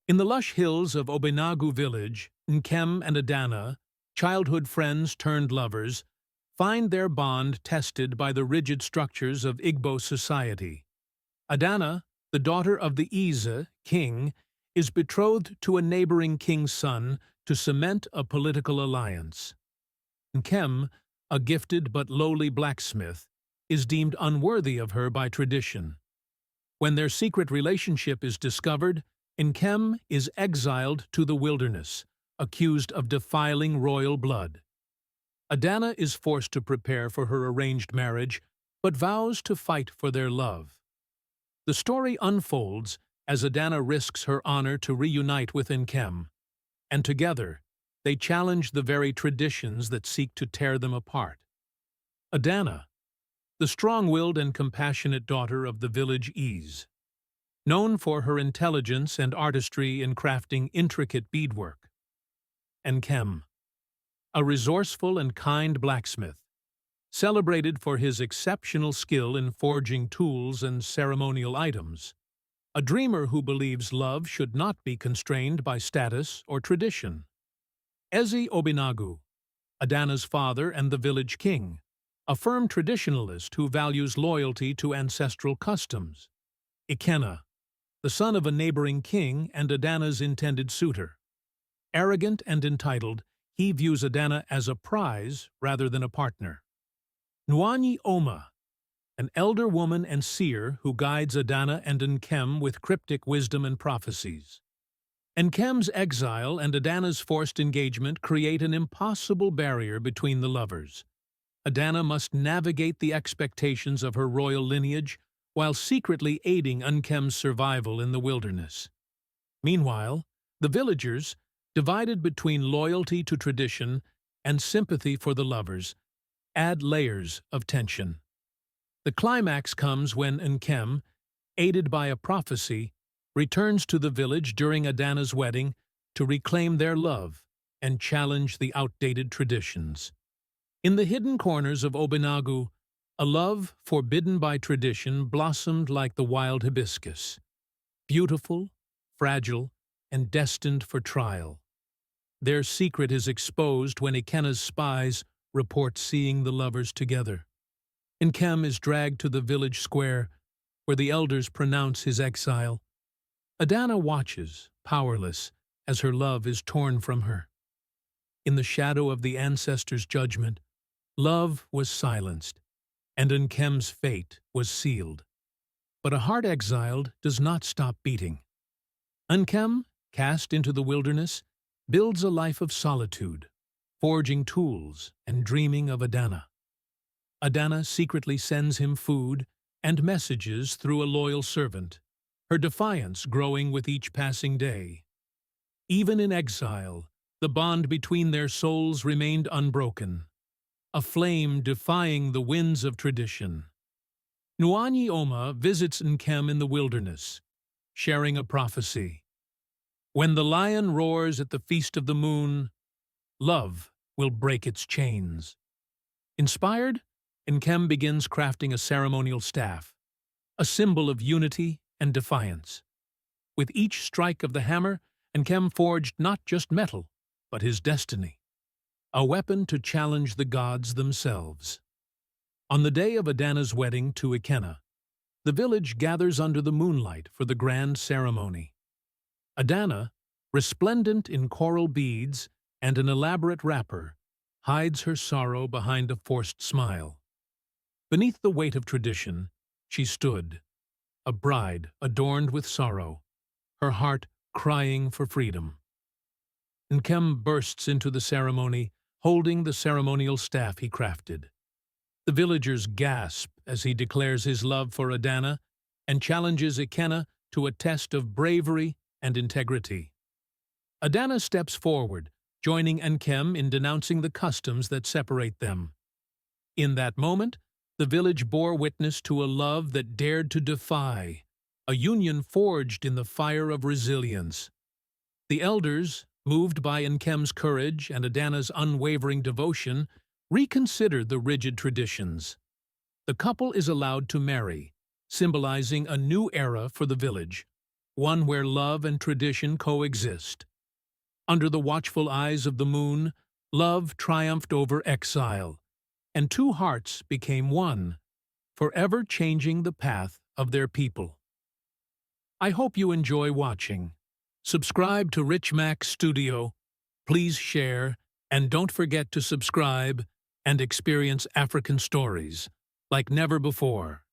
In the lush hills of Obinagu village, Nkem and Adanna, childhood friends turned lovers, find their bond tested by the rigid structures of Igbo society. Adanna, the daughter of the Eze, king, is betrothed to a neighboring king's son to cement a political alliance. Nkem, a gifted but lowly blacksmith, is deemed unworthy of her by tradition. When their secret relationship is discovered, Nkem is exiled to the wilderness, accused of defiling royal blood. Adanna is forced to prepare for her arranged marriage, but vows to fight for their love. The story unfolds as Adanna risks her honor to reunite with Nkem, and together they challenge the very traditions that seek to tear them apart. Adanna, the strong-willed and compassionate daughter of the village Eze, known for her intelligence and artistry in crafting intricate beadwork. Nkem, a resourceful and kind blacksmith, celebrated for his exceptional skill in forging tools and ceremonial items, a dreamer who believes love should not be constrained by status or tradition. Obinagu, Adanna's father and the village king, a firm traditionalist who values loyalty to ancestral customs. Ikena, the son of a neighboring king and Adanna's intended suitor. Arrogant and entitled, he views Adanna as a prize rather than a partner. Oma, an elder woman and seer who guides Adanna and Nkem with cryptic wisdom and prophecies. Nkem's exile and Adanna's forced engagement create an impossible barrier between the lovers. Adanna must navigate the expectations of her royal lineage while secretly aiding Nkem's survival in the wilderness. Meanwhile, the villagers, divided between loyalty to tradition and sympathy for the lovers, add layers of tension. The climax comes when Nkem, aided by a prophecy, returns to the village during Adanna's wedding to reclaim their love and challenge the outdated traditions. In the hidden corners of Obinagu, a love forbidden by tradition blossomed like the wild hibiscus, beautiful, fragile, and destined for trial. Their secret is exposed when Ikena's spies report seeing the lovers together. Nkem is dragged to the village square, where the elders pronounce his exile. Adanna watches, powerless, as her love is torn from her. In the shadow of the ancestors' judgment, love was silenced, and Nkem's fate was sealed. But a heart exiled does not stop beating. Nkem, cast into the wilderness, builds a life of solitude, forging tools and dreaming of Adanna. Adanna secretly sends him food and messages through a loyal servant, her defiance growing with each passing day. Even in exile, the bond between their souls remained unbroken, a flame defying the winds of tradition. Oma visits Nkem in the wilderness, sharing a prophecy. When the lion roars at the feast of the moon, love will break its chains. Inspired, Nkem begins crafting a ceremonial staff, a symbol of unity and defiance. With each strike of the hammer, Nkem forged not just metal, but his destiny, a weapon to challenge the gods themselves. On the day of Adanna's wedding to Ikena, the village gathers under the moonlight for the grand ceremony. Adanna, resplendent in coral beads and an elaborate wrapper, hides her sorrow behind a forced smile. Beneath the weight of tradition, she stood, a bride adorned with sorrow, her heart crying for freedom. Nkem bursts into the ceremony, holding the ceremonial staff he crafted. The villagers gasp as he declares his love for Adanna and challenges Ikena to a test of bravery and integrity. Adanna steps forward, joining Nkem in denouncing the customs that separate them. In that moment, the village bore witness to a love that dared to defy, a union forged in the fire of resilience. The elders, moved by Nkem's courage and Adanna's unwavering devotion, reconsider the rigid traditions. The couple is allowed to marry, symbolizing a new era for the village, one where love and tradition coexist. Under the watchful eyes of the moon, love triumphed over exile, and two hearts became one, forever changing the path of their people. I hope you enjoy watching. Subscribe to Rich Mac Studio, please share, and don't forget to subscribe and experience African stories like never before.